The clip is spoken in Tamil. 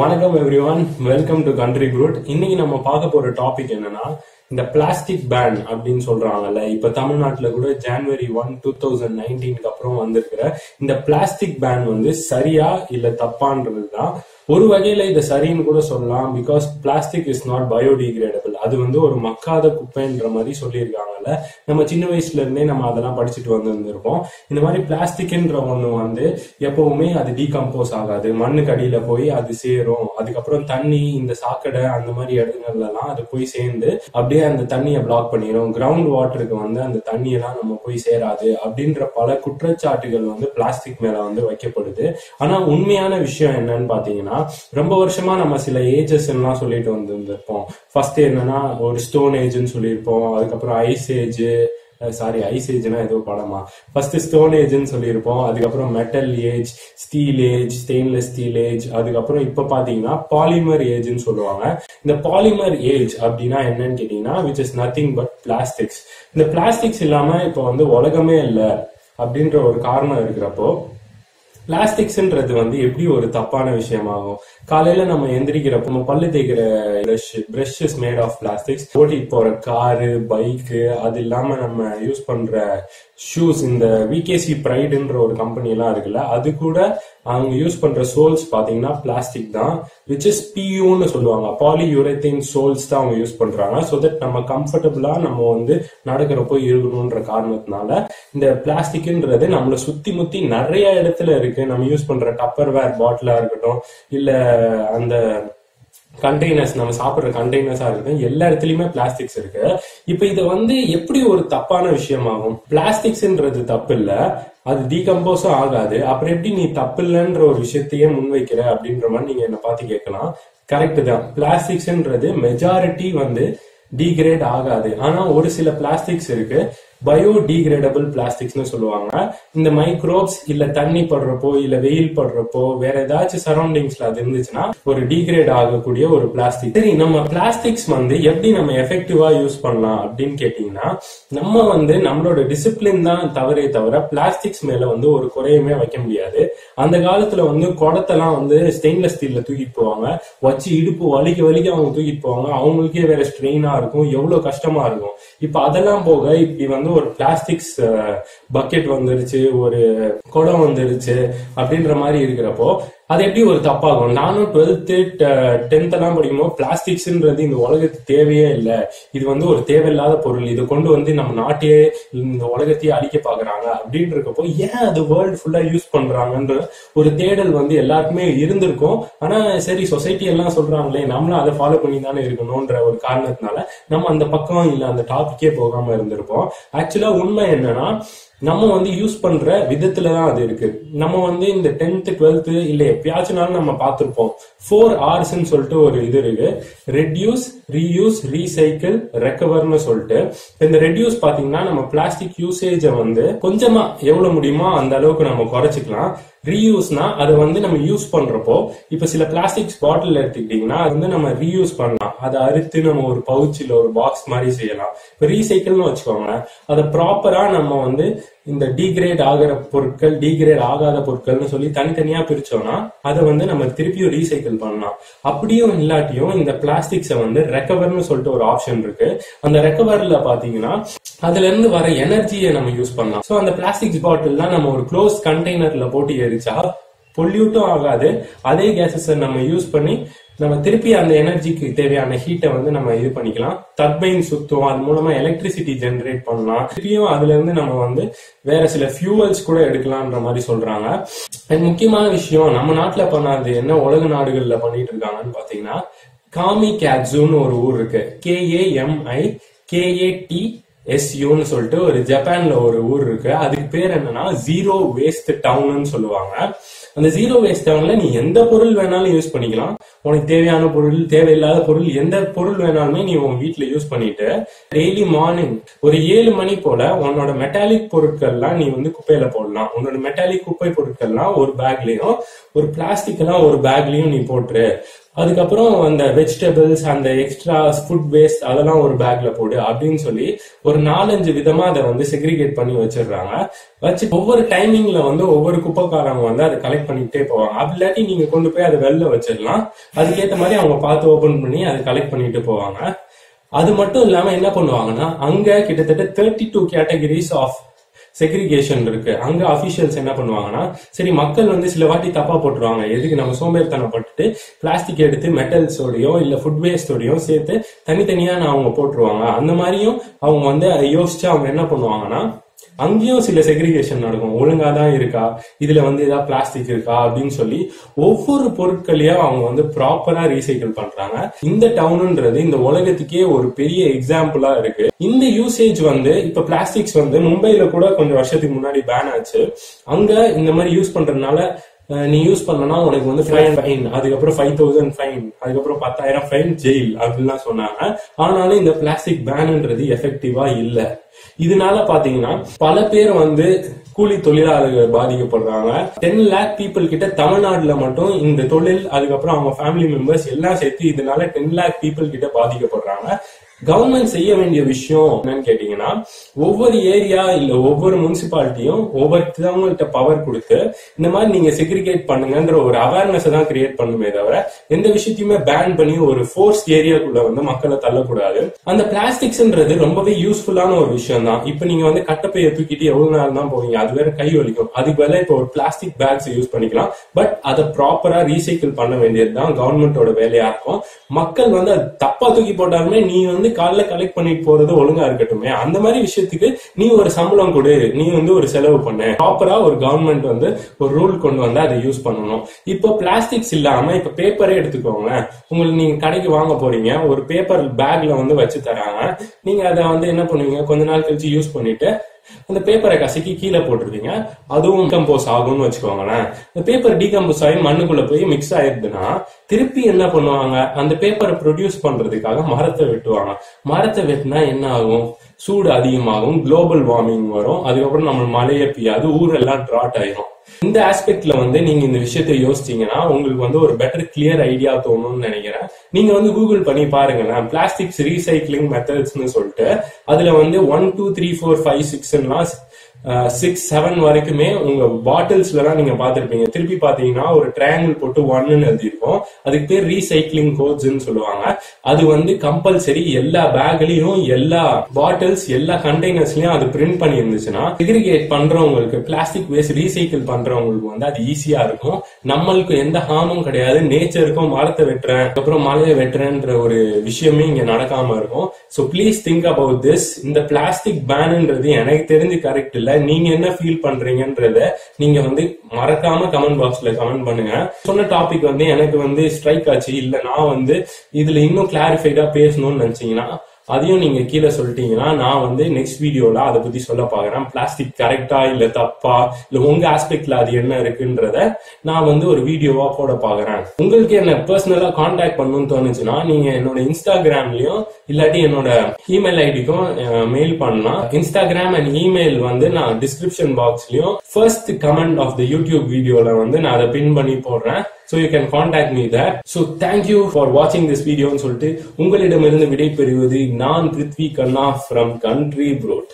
வணக்கம் everyone, welcome to country crude. இன்னைக்கு நம்ம பார்க்க போற டாபிக் என்னன்னா, இந்த பிளாஸ்டிக் பேன் அப்படின்னு சொல்றாங்கல்ல. இப்ப தமிழ்நாட்டுல கூட January 1, 2019 அப்புறம் வந்திருக்கிற இந்த பிளாஸ்டிக் பேன் வந்து சரியா இல்ல தப்பான்றதுதான். ஒரு வகையில இதை சரின்னு கூட சொல்லலாம். Because plastic is not biodegradable. அது வந்து ஒரு மக்காத குப்பைன்ற மாதிரி சொல்லியிருக்காங்கல்ல. நம்ம சின்ன வயசுல இருந்தே நம்ம அதெல்லாம் படிச்சுட்டு வந்திருப்போம். இந்த மாதிரி பிளாஸ்டிக்ன்ற ஒண்ணு வந்து எப்பவுமே அது டீகம்போஸ் ஆகாது. மண்ணுக்கு அடியில போய் அது சேரும். அதுக்கப்புறம் தண்ணி, இந்த சாக்கடை, அந்த மாதிரி இடங்கள்ல எல்லாம் அது போய் சேர்ந்து அப்படியே அந்த தண்ணியை பிளாக் பண்ணிடும். கிரவுண்ட் வாட்டருக்கு வந்து அந்த தண்ணியெல்லாம் நம்ம போய் சேராது அப்படின்ற பல குற்றச்சாட்டுகள் வந்து பிளாஸ்டிக் மேல வந்து வைக்கப்படுது. ஆனா உண்மையான விஷயம் என்னன்னு பாத்தீங்கன்னா, ரொம்ப வருஷமா நம்ம சில ஏஜஸ் எல்லாம் சொல்லிட்டு வந்திருப்போம். ஃபர்ஸ்ட் என்னன்னா ஒரு ஸ்டோன் ஏஜ்னு சொல்லியிருப்போம். அதுக்கப்புறம் ஐஸ் ஏஜ்னா ஏதோ படமா, ஃபர்ஸ்ட் ஸ்டோன் ஏஜ்னு சொல்லியிருப்போம். அதுக்கப்புறம் metal age, steel age, stainless steel age, அதுக்கப்புறம் இப்ப பாத்தீங்கன்னா பாலிமர் ஏஜ்னு சொல்லுவாங்க. இந்த பாலிமர் ஏஜ் அப்படின்னா என்னன்னு கேட்டீங்கன்னா, which is nothing but plastics. இந்த பிளாஸ்டிக்ஸ் இல்லாம இப்ப வந்து உலகமே இல்லை அப்படின்ற ஒரு காரணம் இருக்கிறப்போ, பிளாஸ்டிக்ஸ்ன்றது வந்து எப்படி ஒரு தப்பான விஷயமாகும். காலையில நம்ம எந்திரிக்கிறப்போ நம்ம பல்லு தேய்க்கிற brush is made of plastics. ஓட்டிட்டு போற காரு, பைக்கு, அது இல்லாம நம்ம யூஸ் பண்ற ஷூஸ், இந்த விகேசி பிரைடுன்ற ஒரு கம்பெனி எல்லாம் இருக்குல்ல, அது கூட அவங்க யூஸ் பண்ற சோல்ஸ் பாத்தீங்கன்னா பிளாஸ்டிக் தான். விச் இஸ் PUன்னு சொல்லுவாங்க. பாலியூரேத்தேன் சோல்ஸ் தான் அவங்க யூஸ் பண்றாங்க. சோ தட் நம்ம கம்ஃபர்டபுளா நம்ம வந்து நடக்கிறப்போ இருக்கணும்ன்ற காரணத்தினால இந்த பிளாஸ்டிக்ன்றது நம்மள சுத்தி முத்தி நிறைய இடத்துல இருக்கு. நம்ம யூஸ் பண்ற டப்பர் வேர் பாட்டிலா இருக்கட்டும், இல்ல அந்த கண்டெய்னர்ஸ், நம்ம சாப்பிடுற கண்டெய்னர்ஸா இருக்கட்டும், எல்லா இடத்துலயுமே பிளாஸ்டிக்ஸ் இருக்கு. இப்ப இது வந்து எப்படி ஒரு தப்பான விஷயமாகும்? பிளாஸ்டிக்ஸ்ன்றது தப்பு இல்ல, அது டீகம்போஸும் ஆகாது. அப்புறம் எப்படி நீ தப்பு இல்லைன்ற ஒரு விஷயத்தையே முன்வைக்கிற அப்படின்ற மாதிரி நீங்க என்ன பார்த்து கேட்கலாம். கரெக்ட் தான், பிளாஸ்டிக்ஸ்ன்றது மெஜாரிட்டி வந்து டீகிரேட் ஆகாது. ஆனா ஒரு சில பிளாஸ்டிக்ஸ் இருக்கு, பயோடிகிரேடபிள் பிளாஸ்டிக்ஸ்னு சொல்லுவாங்க. இந்த மைக்ரோப்ஸ் இல்ல தண்ணி படுறப்போ, இல்ல வெயில் படுறப்போ, வேற ஏதாச்சும் சரௌண்டிங்ஸ்ல அது இருந்துச்சுன்னா ஒரு டீகிரேட் ஆகக்கூடிய ஒரு பிளாஸ்டிக். சரி, நம்ம பிளாஸ்டிக்ஸ் வந்து எப்படி நம்ம எஃபெக்டிவா யூஸ் பண்ணலாம் அப்படின்னு கேட்டீங்கன்னா, நம்ம வந்து நம்மளோட டிசிப்ளின் தான் தவறே தவிர பிளாஸ்டிக்ஸ் மேல வந்து ஒரு குறையுமே வைக்க முடியாது. அந்த காலத்துல வந்து குடத்தெல்லாம் வந்து ஸ்டெயின்லெஸ் ஸ்டீல்ல தூக்கிட்டு போவாங்க. வச்சு இடுப்பு வலிக்க அவங்க தூக்கிட்டு போவாங்க. அவங்களுக்கே வேற ஸ்ட்ரெயினா இருக்கும், எவ்வளவு கஷ்டமா இருக்கும். இப்ப அதெல்லாம் போக இப்படி வந்து ஒரு பிளாஸ்டிக்ஸ் பக்கெட் வந்துருச்சு, ஒரு குடம் வந்துருச்சு அப்படின்ற மாதிரி இருக்கிறப்போ அது எப்படி ஒரு தப்பாகும்? நானும் 12th 10th எல்லாம் படிக்கும்போது பிளாஸ்டிக்ஸ்ன்றது இந்த உலகத்துக்கு தேவையே இல்லை, இது வந்து ஒரு தேவையில்லாத பொருள், இதை கொண்டு வந்து நம்ம நாட்டையே இந்த உலகத்தையே அழிக்க பாக்குறாங்க அப்படின்னு இருக்கப்போ, ஏன் அது வேர்ல்டு ஃபுல்லா யூஸ் பண்றாங்கன்ற ஒரு தேடல் வந்து எல்லாருக்குமே இருந்திருக்கும். ஆனா சரி, சொசைட்டி எல்லாம் சொல்றாங்களே, நம்மளும் அதை ஃபாலோ பண்ணி தானே இருக்கணும்ன்ற ஒரு காரணத்தினால நம்ம அந்த பக்கம் இல்ல அந்த டாபிக்கே போகாம இருந்திருப்போம். ஆக்சுவலா உண்மை என்னன்னா, நம்ம வந்து யூஸ் பண்ற விதத்துலதான் அது இருக்கு. நம்ம வந்து இந்த 10th 12th இல்ல எப்பயாச்சும்னாலும் நம்ம பார்த்திருப்போம், 4 R's சொல்லிட்டு ஒரு இது இருக்கு. ரெடியூஸ், ரீயூஸ், ரீசைக்கிள், ரெக்கவர்னு சொல்லிட்டு. இந்த ரெடியூஸ் பாத்தீங்கன்னா நம்ம பிளாஸ்டிக் யூசேஜ வந்து கொஞ்சமா எவ்வளவு முடியுமோ அந்த அளவுக்கு நம்ம குறைச்சிக்கலாம். ரீயூஸ்னா அதை வந்து நம்ம யூஸ் பண்றப்போ, இப்ப சில பிளாஸ்டிக்ஸ் பாட்டில் எடுத்துக்கிட்டீங்கன்னா அது வந்து நம்ம ரீயூஸ் பண்ணலாம். அதை அறுத்து நம்ம ஒரு பவுச்சில் ஒரு பாக்ஸ் மாதிரி செய்யலாம். இப்ப ரீசைக்கிள்னு வச்சுக்கோங்க, அதை ப்ராப்பரா நம்ம வந்து இந்த டீகிரேட் ஆகிற பொருட்கள், டீகிரேட் ஆகாத பொருட்கள்னு சொல்லி தனித்தனியா பிரிச்சோம்னா அதை வந்து நம்ம திருப்பியும் ரீசைக்கிள் பண்ணலாம். அப்படியும் இல்லாட்டியும் இந்த பிளாஸ்டிக்ஸை வந்து ரெக்கவர்னு சொல்லிட்டு ஒரு ஆப்ஷன் இருக்கு. அந்த ரெக்கவர்ல பாத்தீங்கன்னா அதுல இருந்து வர எனர்ஜியை நம்ம யூஸ் பண்ணலாம். சோ அந்த பிளாஸ்டிக் பாட்டில் தான் நம்ம ஒரு க்ளோஸ் கண்டெய்னர்ல போட்டு எரிச்சா பொல்யூட்டும் ஆகாது. அதே கேசஸ் நம்ம யூஸ் பண்ணி நம்ம திருப்பி அந்த எனர்ஜிக்கு தேவையான ஹீட்டை வந்து நம்ம இது பண்ணிக்கலாம். டர்பைன் சுத்தும், அது மூலமா எலக்ட்ரிசிட்டி ஜெனரேட் பண்ணலாம். திருப்பியும் அதுல இருந்து நம்ம வந்து வேற சில ஃபியூவல்ஸ் கூட எடுக்கலாம்ன்ற மாதிரி சொல்றாங்க. முக்கியமான விஷயம், நம்ம நாட்டுல பண்ணாது என்ன உலக நாடுகள்ல பண்ணிட்டு இருக்காங்கன்னு பாத்தீங்கன்னா, காமிகாட்சுன்னு ஒரு ஊர் இருக்கு. KAMIKATSUன்னு சொல்லிட்டு ஒரு ஜப்பான்ல ஒரு ஊர் இருக்கு. அதுக்கு பேர் என்னன்னா ஜீரோ வேஸ்ட் டவுன்னு சொல்லுவாங்க. அந்த ஜீரோ வேஸ்ட் டவுன்ல நீ எந்த பொருள் வேணாலும் யூஸ் பண்ணிக்கலாம். உனக்கு தேவையான பொருள், தேவையில்லாத பொருள், எந்த பொருள் வேணாலுமே நீ உன் வீட்டுல யூஸ் பண்ணிட்டு டெய்லி மார்னிங் ஒரு 7 மணி போல உன்னோட மெட்டாலிக் பொருட்கள்லாம் நீ வந்து குப்பையில போடலாம். உன்னோட மெட்டாலிக் குப்பை பொருட்கள்லாம் ஒரு பேக்லயும், ஒரு பிளாஸ்டிக் எல்லாம் ஒரு பேக்லயும் நீ போட்டுரு. அதுக்கப்புறம் அந்த வெஜிடபிள்ஸ் அந்த எக்ஸ்ட்ரா ஃபுட் வேஸ்ட் அதெல்லாம் ஒரு பேக்ல போடு அப்படின்னு சொல்லி ஒரு 4-5 விதமா அதை வந்து செக்ரிகேட் பண்ணி வச்சிடுறாங்க. வச்சு ஒவ்வொரு டைமிங்ல வந்து ஒவ்வொரு குப்பைக்காரங்க வந்து அதை கலெக்ட் பண்ணிக்கிட்டே போவாங்க. அப்படி இல்லாட்டி நீங்க கொண்டு போய் அதை வெளில வச்சிடலாம். அதுக்கேற்ற மாதிரி அவங்க பார்த்து ஓபன் பண்ணி அதை கலெக்ட் பண்ணிட்டு போவாங்க. அது மட்டும் இல்லாம என்ன பண்ணுவாங்கன்னா அங்க கிட்டத்தட்ட 32 கேட்டகரிஸ் ஆஃப் செக்ரிகேஷன் இருக்கு. அங்க அபிஷியல்ஸ் என்ன பண்ணுவாங்கன்னா, சரி மக்கள் வந்து சில வாட்டி தப்பா போட்டுருவாங்க, எதுக்கு நம்ம சோம்பேறித்தனப்பட்டு பிளாஸ்டிக் எடுத்து மெட்டல்ஸோடையோ இல்ல ஃபுட் வேஸ்டோடையோ சேர்த்து தனித்தனியா அவங்க போட்டுருவாங்க. அந்த மாதிரியும் அவங்க வந்து யோசிச்சு அவங்க என்ன பண்ணுவாங்கன்னா அங்கேயும் சில செக்ரிகேஷன் நடக்கும். ஒழுங்காதான் இருக்கா, இதுல வந்து ஏதாவது பிளாஸ்டிக் இருக்கா அப்படின்னு சொல்லி ஒவ்வொரு பொருட்களையும் அவங்க வந்து ப்ராப்பரா ரீசைக்கிள் பண்றாங்க. இந்த டவுன்ன்றது இந்த உலகத்துக்கே ஒரு பெரிய எக்ஸாம்பிளா இருக்கு. இந்த யூசேஜ் வந்து இப்ப பிளாஸ்டிக்ஸ் வந்து மும்பைல கூட கொஞ்சம் வருஷத்துக்கு முன்னாடி பேன் ஆச்சு. அங்க இந்த மாதிரி யூஸ் பண்றதுனால நீ யூஸ் பண்ணனா உனக்கு வந்து ஃபைன், அதுக்கப்புறம் 5,000 ஃபைன், அதுக்கப்புறம் 10,000 ஃபைன், ஜெயில் அப்படின்லாம் சொன்னாங்க. ஆனாலும் இந்த பிளாஸ்டிக் பேன்ன்றது எஃபெக்டிவா இல்ல. இதனால பாத்தீங்கன்னா பல பேர் வந்து கூலி தொழிலாளர்கள் பாதிக்கப்படுறாங்க. 10 lakh பீப்புள் கிட்ட தமிழ்நாடுல மட்டும் இந்த தொழில் அதுக்கப்புறம் அவங்க ஃபேமிலி மெம்பர்ஸ் எல்லாம் சேர்த்து இதனால 10 lakh பீப்புள் கிட்ட பாதிக்கப்படுறாங்க. கவர்மெண்ட் செய்ய வேண்டிய விஷயம் என்னன்னு கேட்டீங்கன்னா, ஒவ்வொரு ஏரியா இல்ல ஒவ்வொரு முனிசிபாலிட்டியும் ஒவ்வொருத்தவங்கள்ட்ட பவர் கொடுத்து இந்த மாதிரி நீங்க செக்ரிகேட் பண்ணுங்கன்ற ஒரு அவேர்னஸ் தான் கிரியேட் பண்ணுமே தவிர எந்த விஷயத்தையுமே பேன் பண்ணி ஒரு ஃபோர்ஸ் ஏரியாக்குள்ள வந்து மக்களை தள்ளக்கூடாது. அந்த பிளாஸ்டிக்ஸ்ன்றது ரொம்பவே யூஸ்ஃபுல்லான ஒரு விஷயம் தான். இப்ப நீங்க வந்து கட்டப்பையை தூக்கிட்டு எவ்வளவு நேரம் தான் போவீங்க, அது வேற கை வலிக்கும். அதுக்கு வேலை இப்ப ஒரு பிளாஸ்டிக் பேக்ஸ் யூஸ் பண்ணிக்கலாம். பட் அதை ப்ராப்பரா ரீசைக்கிள் பண்ண வேண்டியது தான் கவர்மெண்டோட வேலையா இருக்கும். மக்கள் வந்து அது தப்பா தூக்கி போட்டாலுமே நீ வந்து காலைல கலெக்ட் பண்ணிட்டு போறது ஒழுங்கா இருக்கட்டுமே, அந்த மாதிரி விஷயத்துக்கு நீ ஒரு சம்பளம் கொடு, நீ வந்து ஒரு செலவு பண்ணு. ப்ராப்பரா ஒரு கவர்மெண்ட் வந்து ஒரு ரூல் கொண்டு வந்து அதை யூஸ் பண்ணணும். இப்போ பிளாஸ்டிக்ஸ் இல்லாம இப்ப பேப்பரே எடுத்துக்கோங்க. உங்களுக்கு நீங்க கடைக்கு வாங்க போறீங்க, ஒரு பேப்பர் பேக்ல வந்து வச்சு தராங்க. நீங்க அதை வந்து என்ன பண்ணுவீங்க, கொஞ்ச நாள் கழிச்சு யூஸ் பண்ணிட்டு அந்த பேப்பரை கசக்கி கீழே போட்டுருவீங்க. அதுவும் டீகம்போஸ் ஆகும்னு வச்சுக்கோங்களேன். இந்த பேப்பர் டீகம்போஸ் ஆகி மண்ணுக்குள்ள போய் மிக்ஸ் ஆயிருதுன்னா திருப்பி என்ன பண்ணுவாங்க, அந்த பேப்பரை ப்ரொடியூஸ் பண்றதுக்காக மரத்தை வெட்டுவாங்க. மரத்தை வெட்டினா என்ன ஆகும், சூடு அதிகமாகும், குளோபல் வார்மிங் வரும், அதுக்கப்புறம் நம்ம மழையே பெய்யாது, ஊரெல்லாம் டிராட் ஆயிரும். இந்த ஆஸ்பெக்ட்ல வந்து நீங்க இந்த விஷயத்தை யோசிச்சீங்கன்னா உங்களுக்கு வந்து ஒரு பெட்டர் கிளியர் ஐடியா தோணும்னு நினைக்கிறேன். நீங்க வந்து கூகுள் பண்ணி பாருங்களேன், பிளாஸ்டிக்ஸ் ரீசைக்ளிங் மெத்தட்ஸ்னு சொல்லிட்டு அதுல வந்து 1 2 3 4 5 6 6 7 வரைக்குமே உங்க பாட்டில்ஸ்ல எல்லாம் நீங்க பாத்திருப்பீங்க. திருப்பி பாத்தீங்கன்னா ஒரு ட்ரையாங்கிள் போட்டு 1ன்னு எழுதிருக்கும். அதுக்கு பேர் ரீசைக்ளிங் கோட்ஸ்ன்னு சொல்லுவாங்க. அது வந்து கம்பல்சரி எல்லா பேக்லயும் எல்லா பாட்டில்ஸ் எல்லா கண்டெய்னர்ஸ்லயும் அது பிரிண்ட் பண்ணி இருந்துச்சுன்னா செக்ரிகேட் பண்றவங்களுக்கு பிளாஸ்டிக் வேஸ்ட் ரீசைக்கிள் பண்றவங்களுக்கு வந்து அது ஈஸியா இருக்கும். நம்மளுக்கு எந்த ஹார்மும் கிடையாது. நேச்சருக்கும் மரத்தை வெட்டுறேன் அப்புறம் மலையை வெட்டுறேன்ற ஒரு விஷயமே இங்க நடக்காம இருக்கும். So please think about this. இந்த பிளாஸ்டிக் பேன்ன்றது எனக்கு தெரிஞ்சு கரெக்ட் இல்ல. நீங்க என்ன ஃபீல் பண்றீங்கன்றத நீங்க வந்து மறக்காம கமெண்ட் பாக்ஸ்ல கமெண்ட் பண்ணுங்க. சொன்ன டாபிக் வந்து எனக்கு வந்து ஸ்ட்ரைக் ஆச்சு, இல்ல நான் வந்து இதுல இன்னும் கிளாரிஃபைடா பேசணும்னு நினைச்சீங்கன்னா அதையும் நீங்க கீழே சொல்லிட்டீங்கன்னா நான் வந்து நெக்ஸ்ட் வீடியோல அதை பத்தி சொல்ல பாக்குறேன். பிளாஸ்டிக் கரெக்டா இல்ல தப்பா, இல்ல உங்க ஆஸ்பெக்ட்ல அது என்ன இருக்குன்றத நான் வந்து ஒரு வீடியோவா போட பாக்குறேன். உங்களுக்கு என்ன பர்சனலா கான்டாக்ட் பண்ணணும்னு தோணுச்சுன்னா நீங்க என்னோட இன்ஸ்டாகிராம்லயும் இல்லாட்டி என்னோட இமெயில் ஐடிக்கும் மெயில் பண்ணலாம். இன்ஸ்டாகிராம் அண்ட் இமெயில் வந்து நான் டிஸ்கிரிப்ஷன் பாக்ஸ்லயும் first comment of the YouTube வீடியோல வந்து நான் அதை பின் பண்ணி போடுறேன். So you can contact me there. So thank you for watching this video ன்னு சொல்லிட்டு உங்களிடமிருந்து விடை பெறுவது நான் பிருத்வி கண்ணா from Country Broad.